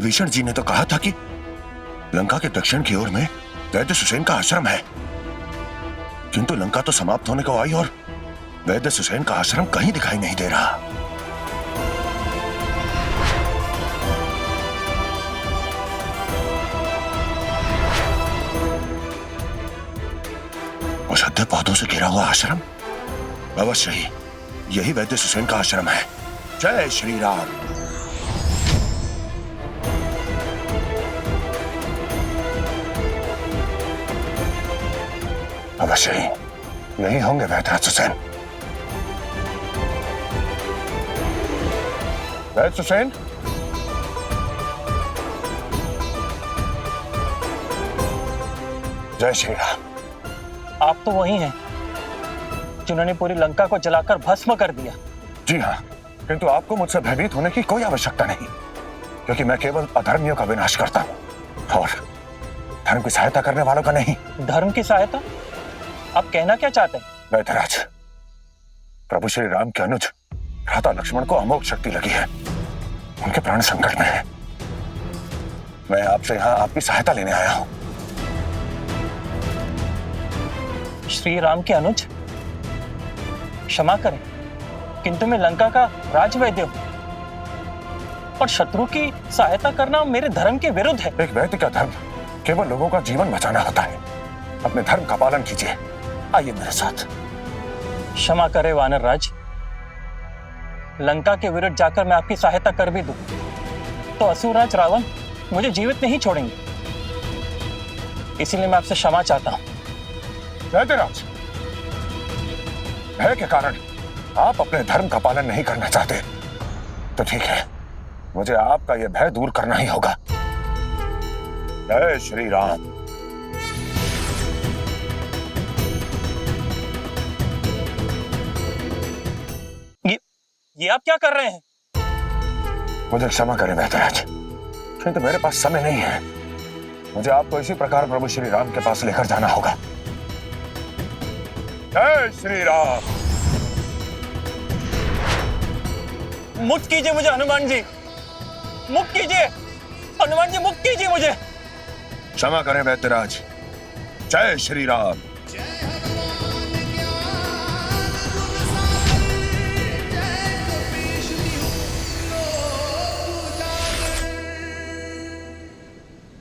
विभीषण जी ने तो कहा था कि लंका के दक्षिण की ओर में वैद्य सुसेन का आश्रम है, किंतु लंका तो समाप्त होने को आई और वैद्य सुसेन का आश्रम कहीं दिखाई नहीं दे रहा। औषधीय पौधों से घिरा हुआ आश्रम, अवश्य ही यही वैद्य सुसेन का आश्रम है। जय श्री राम। अवश्य ही यही होंगे वैद्यराज सुसेन। वैद्य सुसेन, जय श्री राम। आप तो वही हैं जिन्होंने पूरी लंका को जलाकर भस्म कर दिया। जी हाँ, किंतु आपको मुझसे भयभीत होने की कोई आवश्यकता नहीं, क्योंकि मैं केवल अधर्मियों का विनाश करता हूं और धर्म की सहायता करने वालों का नहीं। धर्म की सहायता? आप कहना क्या चाहते हैं? वैद्यराज, प्रभु श्री राम के अनुज भ्राता लक्ष्मण को अमोघ शक्ति लगी है, उनके प्राण संकट में है। मैं आपसे यहाँ आपकी सहायता लेने आया हूं। श्री राम के अनुज? क्षमा करें, किंतु मैं लंका का राजवैद्य हूं और शत्रु की सहायता करना मेरे धर्म के विरुद्ध है। एक वैद्य का धर्म केवल लोगों का जीवन बचाना होता है। अपने धर्म का पालन कीजिए, आइए मेरे साथ। क्षमा करें वानर राज, लंका के विरुद्ध जाकर मैं आपकी सहायता कर भी दूं तो असुरराज रावण मुझे जीवित नहीं छोड़ेंगे, इसीलिए मैं आपसे क्षमा चाहता हूं। वैद्यराज, भय के कारण आप अपने धर्म का पालन नहीं करना चाहते तो ठीक है, मुझे आपका यह भय दूर करना ही होगा। जय श्री राम। ये आप क्या कर रहे हैं? मुझे क्षमा करें वैद्यराज, किंतु मेरे पास समय नहीं है। मुझे आपको इसी प्रकार प्रभु श्री राम के पास लेकर जाना होगा। जय श्री राम। मुक्त कीजिए मुझे हनुमान जी, मुक्त कीजिए हनुमान जी, मुक्त कीजिए मुझे। क्षमा करें वैद्यराज। जय श्री राम।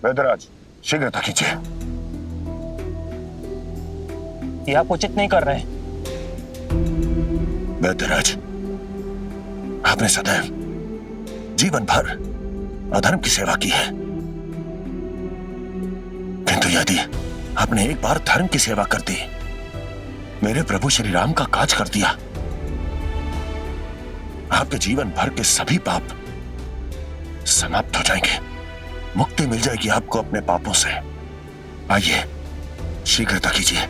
वैद्यराज, शीघ्रता कीजिए। ये आप उचित नहीं कर रहे हैं। वैद्यराज, आपने सदैव जीवन भर अधर्म की सेवा की है, किंतु यदि आपने एक बार धर्म की सेवा कर दी, मेरे प्रभु श्री राम का काज कर दिया, आपके जीवन भर के सभी पाप समाप्त हो जाएंगे, मुक्ति मिल जाएगी आपको अपने पापों से। आइए, शीघ्रता कीजिए।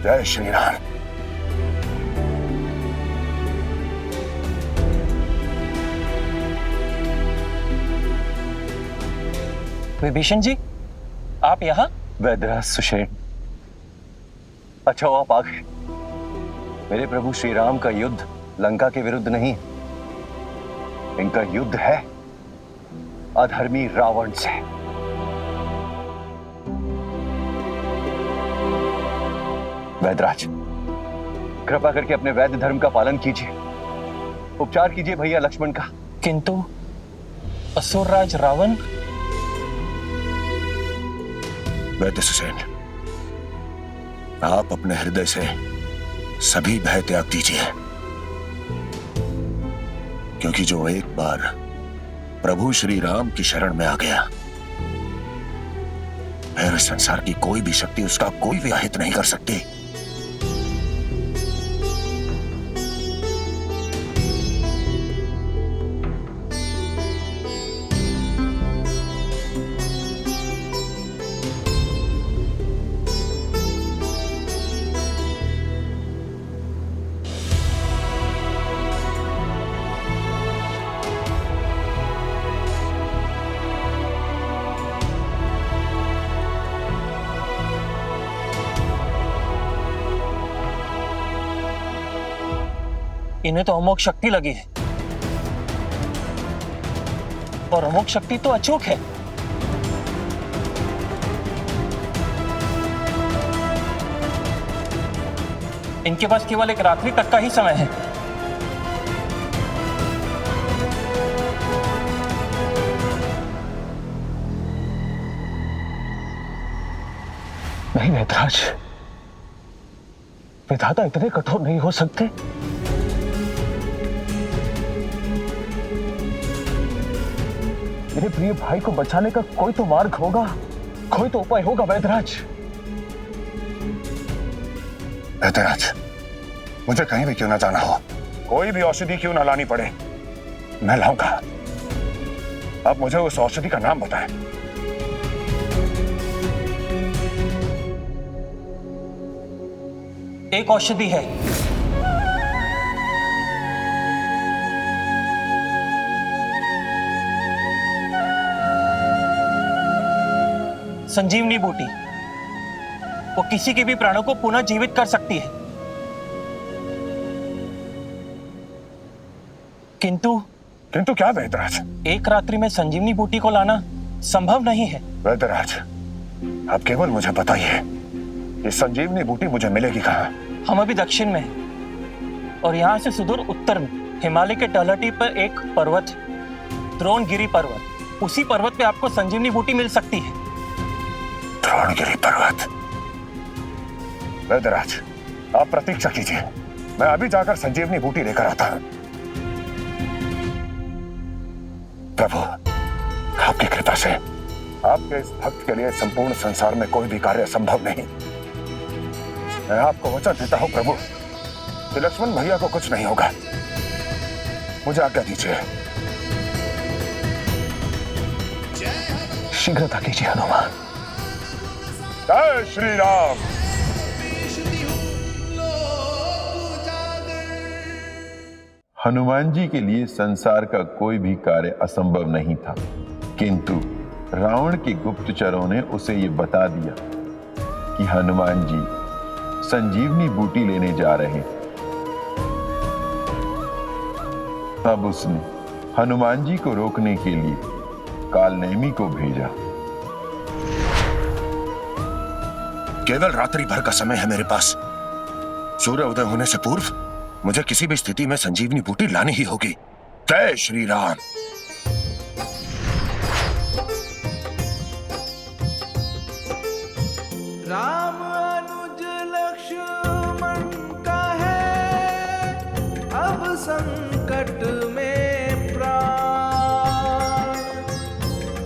जय श्री राम। विभीषण जी, आप यहाँ? वैद्यराज सुसेन, अच्छा हो आप आ गए। मेरे प्रभु श्री राम का युद्ध लंका के विरुद्ध नहीं, इनका युद्ध है अधर्मी रावण से। वैद्यराज, कृपा करके अपने वैद्य धर्म का पालन कीजिए, उपचार कीजिए भैया लक्ष्मण का। किंतु असुरराज रावण? वैद्य सुसेन, आप अपने हृदय से सभी भय त्याग दीजिए, क्योंकि जो एक बार प्रभु श्री राम की शरण में आ गया, फिर संसार की कोई भी शक्ति उसका कोई भी अहित नहीं कर सकती। इन्हें तो अमोघ शक्ति लगी है, और अमोघ शक्ति तो अचूक है। इनके पास केवल एक रात्रि तक का ही समय है। नहीं वेदराज, विधाता इतने कठोर नहीं हो सकते। मेरे प्रिय भाई को बचाने का कोई तो मार्ग होगा, कोई तो उपाय होगा वेदराज। वेदराज, मुझे कहीं भी क्यों ना जाना हो, कोई भी औषधि क्यों ना लानी पड़े, मैं लाऊंगा। अब मुझे उस औषधि का नाम बताएं। एक औषधि है, संजीवनी बूटी। वो किसी के भी प्राणों को पुनः जीवित कर सकती है। किंतु क्या वेदराज? एक रात्रि में संजीवनी बूटी को लाना संभव नहीं है। वेदराज, आप केवल मुझे बताइए, ये संजीवनी बूटी मुझे मिलेगी कहाँ? हम अभी दक्षिण में हैं और यहाँ से सुदूर उत्तर में हिमालय के तलहटी पर एक पर्वत, द्रोणगिरी पर्वत, उसी पर्वत पे आपको संजीवनी बूटी मिल सकती है। द्रोणगिरी पर्वत। वेदराज, आप प्रतीक्षा कीजिए, मैं अभी जाकर संजीवनी बूटी लेकर आता हूं। प्रभु, आपकी कृपा से आपके इस भक्त के लिए संपूर्ण संसार में कोई भी कार्य संभव नहीं। मैं आपको वचन देता हूं प्रभु कि लक्ष्मण भैया को कुछ नहीं होगा। मुझे आज्ञा दीजिए। शीघ्रता कीजिए हनुमान। जय श्री राम। हनुमान जी के लिए संसार का कोई भी कार्य असंभव नहीं था, किंतु रावण के गुप्तचरों ने उसे ये बता दिया कि हनुमान जी संजीवनी बूटी लेने जा रहे हैं। तब उसने हनुमान जी को रोकने के लिए कालनेमी को भेजा। केवल रात्रि भर का समय है मेरे पास। सूर्य उदय होने से पूर्व मुझे किसी भी स्थिति में संजीवनी बूटी लानी ही होगी। जय श्री राम। राम अनुज लक्ष्मण का है अब संकट में प्राण,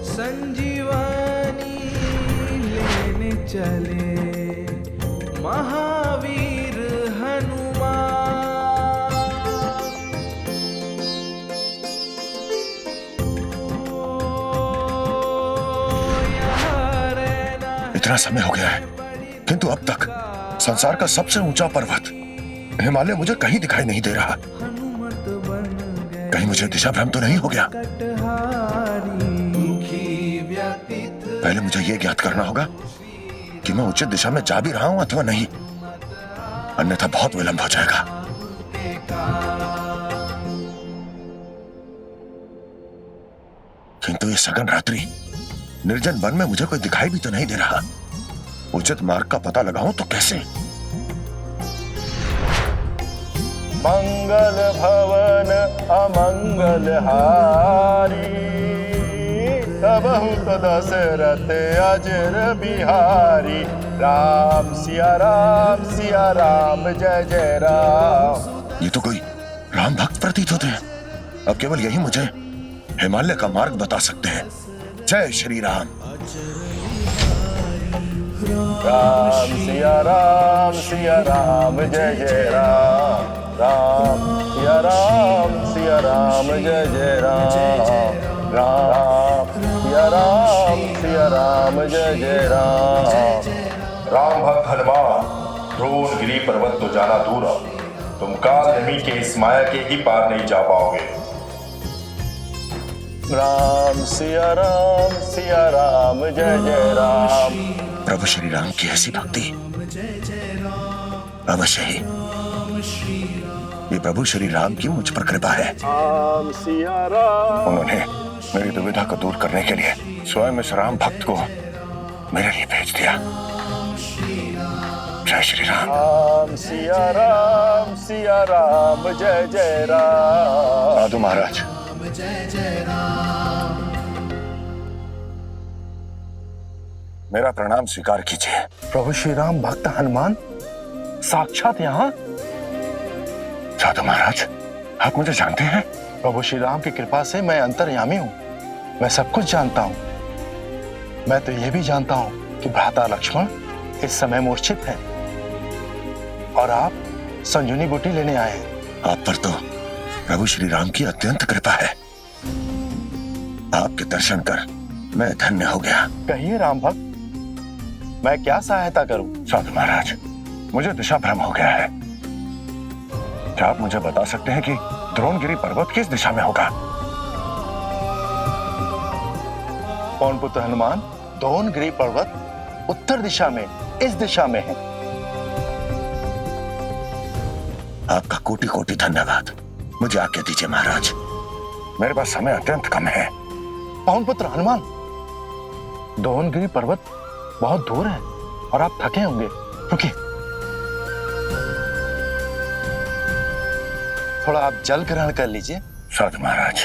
संजीवनी लेने चले महावीर हनुमान। इतना समय हो गया है, किंतु अब तक संसार का सबसे ऊंचा पर्वत हिमालय मुझे कहीं दिखाई नहीं दे रहा। कहीं मुझे दिशा भ्रम तो नहीं हो गया? पहले मुझे यह ज्ञात करना होगा कि मैं उचित दिशा में जा भी रहा हूं अथवा नहीं, अन्यथा बहुत विलंब हो जाएगा। किंतु ये सघन रात्रि निर्जन वन में मुझे कोई दिखाई भी तो नहीं दे रहा। उचित मार्ग का पता लगाऊं तो कैसे? मंगल भवन अमंगल हारी, तबहु तो दशरथ अजर बिहारी। राम सिया राम जय जय राम। ये तो कोई राम भक्त प्रतीत होते हैं। अब केवल यही मुझे हिमालय का मार्ग बता सकते हैं। जय श्री राम। राम सिया राम जय जय राम। राम सिया राम जय जय राम। राम सिया राम जय जय राम। राम भक्त हनुमान, द्रोणगिरी पर्वत तो जाना दूर, तुम कालनेमी के इस माया के ही पार नहीं जा पाओगे। राम सिया राम जय जय राम। प्रभु श्री राम की ऐसी भक्ति अवश्य ही ये प्रभु श्री राम की मुझ पर कृपा है। राम सिया राम। उन्होंने मेरी दुविधा को दूर करने के लिए स्वयं इस राम भक्त को मेरे लिए भेज दिया। जय श्री राम। राम सिया राम जय जय राम। साधु महाराज, मेरा प्रणाम स्वीकार कीजिए। प्रभु श्री राम भक्त हनुमान साक्षात यहाँ। साधु महाराज, आप मुझे जानते हैं? प्रभु श्री राम की कृपा से मैं अंतर्यामी हूँ, मैं सब कुछ जानता हूँ। मैं तो यह भी जानता हूँ कि भ्राता लक्ष्मण इस समय मूर्छित है और आप संजीवनी बूटी लेने आए हैं। आप पर तो प्रभु श्री राम की अत्यंत कृपा है। आपके दर्शन कर मैं धन्य हो गया। कहिए राम भक्त, मैं क्या सहायता करूं? साधु महाराज, मुझे दिशा भ्रम हो गया है। क्या आप मुझे बता सकते हैं कि द्रोणगिरी पर्वत किस दिशा में होगा? पवन पुत्र हनुमान, द्रोणगिरी पर्वत उत्तर दिशा में, इस दिशा में है। आपका कोटि कोटि धन्यवाद। मुझे आज्ञा दीजिए महाराज, मेरे पास समय अत्यंत कम है। पवन पुत्र हनुमान, द्रोणगिरी पर्वत बहुत दूर है और आप थके होंगे। रुकिए, थोड़ा आप जल ग्रहण कर लीजिए। साधु महाराज,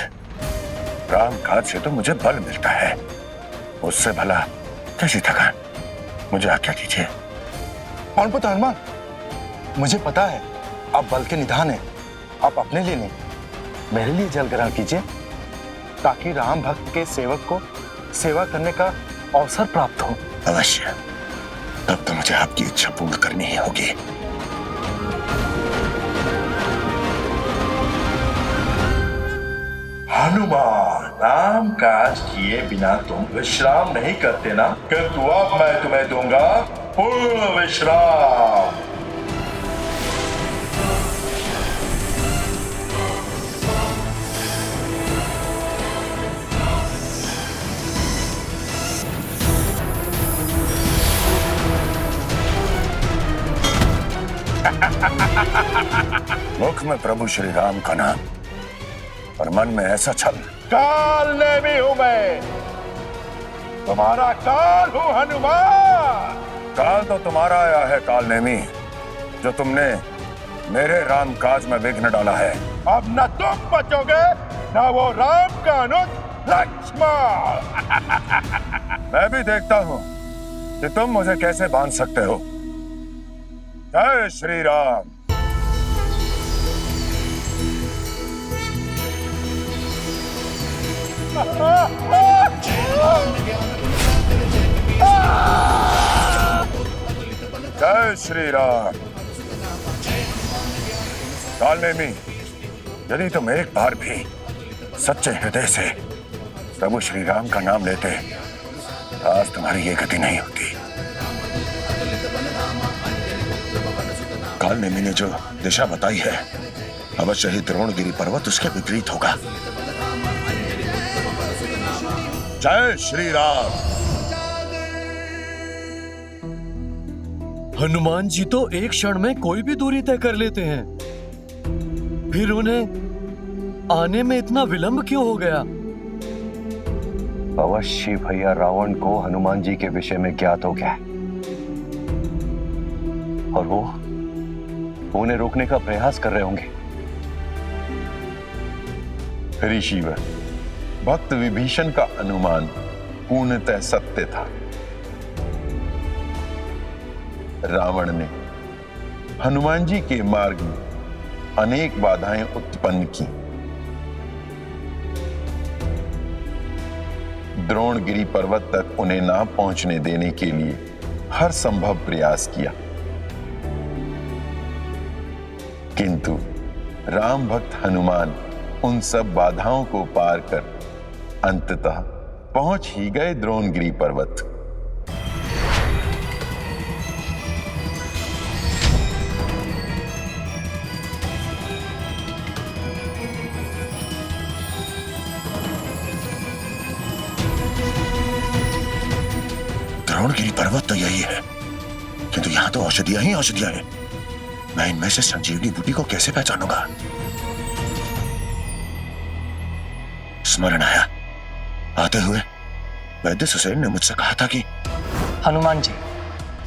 राम काज से तो मुझे बल मिलता है, उससे भला कैसी थकान। मुझे आज्ञा दीजिए। पवन पुत्र हनुमान, मुझे पता है आप बल के निधान हैं। आप अपने लिए नहीं, मेरे लिए जल ग्रहण कीजिए, ताकि राम भक्त के सेवक को सेवा करने का अवसर प्राप्त हो। अवश्य, तब तो मुझे आपकी इच्छा पूर्ण करनी ही होगी। हनुमान, राम काज किए बिना तुम विश्राम नहीं करते ना, किंतु अब मैं तुम्हें दूंगा पूर्ण विश्राम। मुख में प्रभु श्री राम का नाम और मन में ऐसा छल। काल नेमी हूं मैं, तुम्हारा काल हूं हनुमान। काल तो तुम्हारा आया है काल नेमी, जो तुमने मेरे राम काज में विघ्न डाला है। अब न तुम बचोगे न वो राम का अनुज लक्ष्मण। मैं भी देखता हूं कि तुम मुझे कैसे बांध सकते हो। जय श्री राम। जय श्री राम। कालनेमी, यदि तुम एक बार भी सच्चे हृदय से प्रभु श्री राम का नाम लेते, आज तुम्हारी ये गति नहीं होती। कालनेमी ने जो दिशा बताई है, अवश्य ही द्रोणगिरी पर्वत उसके विपरीत होगा। जय श्री राम। हनुमान जी तो एक क्षण में कोई भी दूरी तय कर लेते हैं, फिर उन्हें आने में इतना विलंब क्यों हो गया? अवश्य भैया रावण को हनुमान जी के विषय में ज्ञात हो गया और वो उन्हें रोकने का प्रयास कर रहे होंगे। ऋषिवर, भक्त विभीषण का अनुमान पूर्णतः सत्य था। रावण ने हनुमान जी के मार्ग में अनेक बाधाएं उत्पन्न की। द्रोणगिरी पर्वत तक उन्हें ना पहुंचने देने के लिए हर संभव प्रयास किया, किंतु राम भक्त हनुमान उन सब बाधाओं को पार कर अंततः पहुंच ही गए द्रोणगिरी पर्वत। द्रोणगिरी पर्वत तो यही है, किंतु यहां तो औषधियां ही औषधियां हैं। मैं इनमें से संजीवनी बूटी को कैसे पहचानूंगा? स्मरण आया, आते हुए वैद्य सुसैन ने मुझसे कहा था कि हनुमान जी,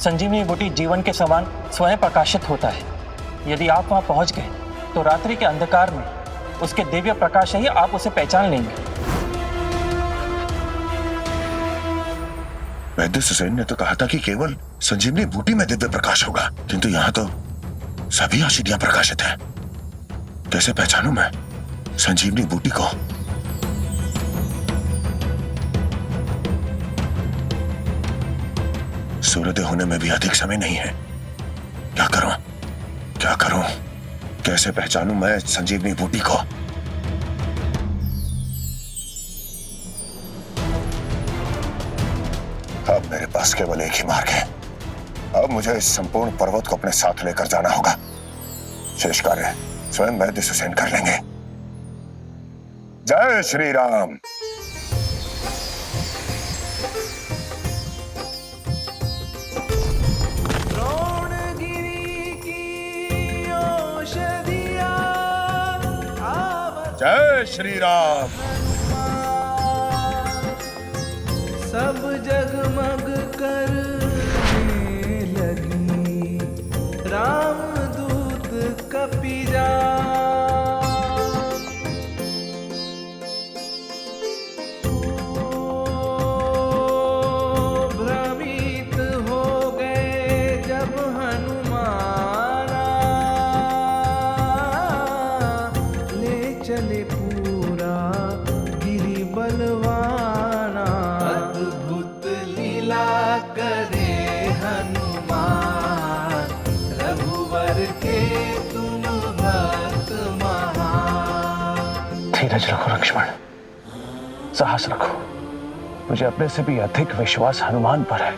संजीवनी बूटी जीवन के समान स्वयं प्रकाशित होता है। यदि आप वहां पहुंच गए तो रात्रि के अंधकार में उसके दिव्य प्रकाश ही आप उसे पहचान लेंगे। वैद्य सुसैन ने तो कहा था कि केवल संजीवनी बूटी में दिव्य प्रकाश होगा, किंतु यहाँ तो सभी औषधियां प्रकाशित हैं। कैसे पहचानूं मैं संजीवनी बूटी को? सूर्योदय होने में भी अधिक समय नहीं है। क्या करूं? क्या करूं? कैसे पहचानूं मैं संजीवनी बूटी को? अब मेरे पास केवल एक ही मार्ग है। अब मुझे इस संपूर्ण पर्वत को अपने साथ लेकर जाना होगा। शेष कार्य स्वयं वैद्य सुसैन कर लेंगे। जय श्री राम। द्रोणगिरी की औषधियाँ जय श्री राम। सब जगमग करने लगी, रामदूत कपिजा। भ्रमित हो गए जब हनुमाना, ले चले पूरा गिरि बलवाना। अद्भुत लीला करे हनुमान, रघुवर के तुम भक्त महान। धीरज रखो लक्ष्मण, साहस रखो। मुझे अपने से भी अधिक विश्वास हनुमान पर है।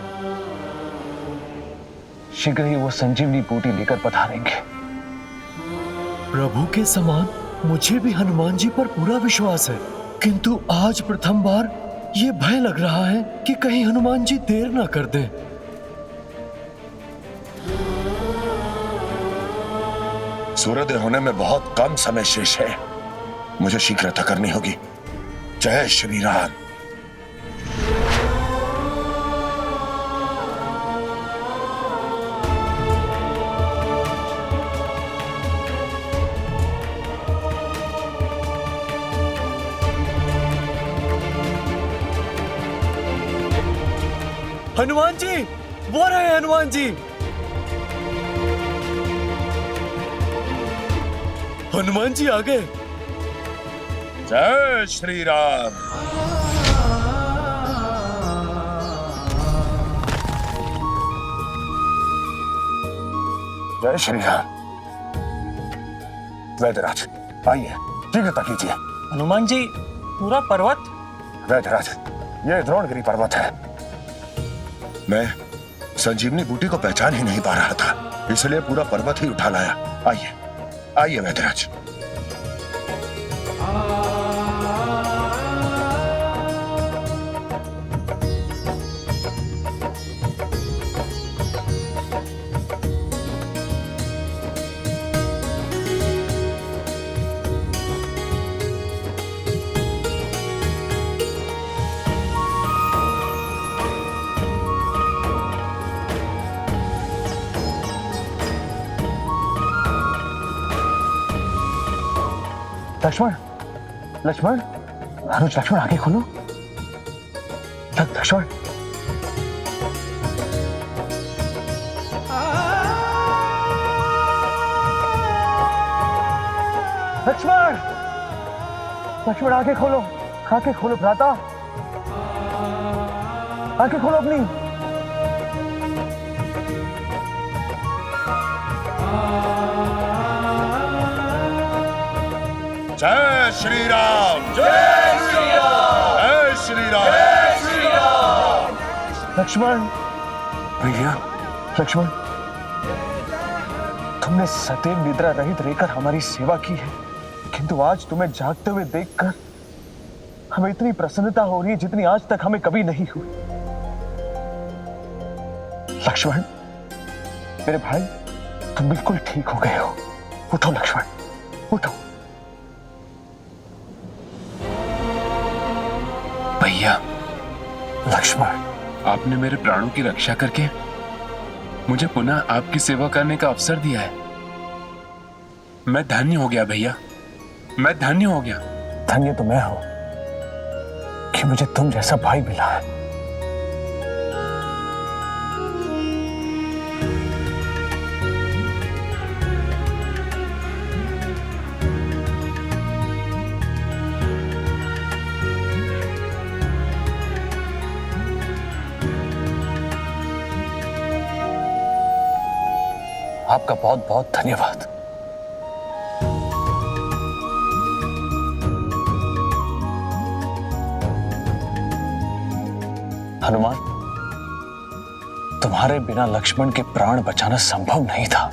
शीघ्र ही वो संजीवनी बूटी लेकर पधारेंगे। प्रभु के समान मुझे भी हनुमान जी पर पूरा विश्वास है, किंतु आज प्रथम बार ये भय लग रहा है कि कहीं हनुमान जी देर ना कर दें। सूर्योदय होने में बहुत कम समय शेष है। मुझे शीघ्रता करनी होगी। जय श्री राम। हनुमान जी, वो रहे हनुमान जी। हनुमान जी आ गए। जय श्री राम। जय श्री राम। वैद्यराज आइए, शीघ्रता कीजिए। हनुमान जी, पूरा पर्वत? वैद्यराज, ये द्रोणगिरी पर्वत है। मैं संजीवनी बूटी को पहचान ही नहीं पा रहा था, इसलिए पूरा पर्वत ही उठा लाया। आइए आइए वैद्यराज। लक्ष्मण, लक्ष्मण, अनुज, लक्ष्मण आगे खोलो। लक्ष्मण, लक्ष्मण, लक्ष्मण आगे खोलो, आगे खोलो भ्राता, आगे खोलो अपनी। जय श्री राम। जय श्री राम। जय श्री राम। जय श्री राम। लक्ष्मण, भैया, लक्ष्मण, तुमने सदैव निद्रा रहित रहकर हमारी सेवा की है, किंतु आज तुम्हें जागते हुए देखकर हमें इतनी प्रसन्नता हो रही है जितनी आज तक हमें कभी नहीं हुई। लक्ष्मण, मेरे भाई, तुम बिल्कुल ठीक हो गए हो। उठो लक्ष्मण, उठो। भैया, लक्ष्मण, आपने मेरे प्राणों की रक्षा करके मुझे पुनः आपकी सेवा करने का अवसर दिया है। मैं धन्य हो गया भैया, मैं धन्य हो गया। धन्य तो मैं हूं कि मुझे तुम जैसा भाई मिला है। आपका बहुत बहुत धन्यवाद। हनुमान, तुम्हारे बिना लक्ष्मण के प्राण बचाना संभव नहीं था।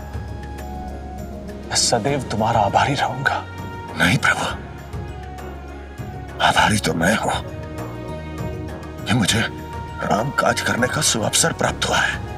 मैं सदैव तुम्हारा आभारी रहूंगा। नहीं प्रभु, आभारी तो मैं हूं कि मुझे राम काज करने का सुअवसर प्राप्त हुआ है।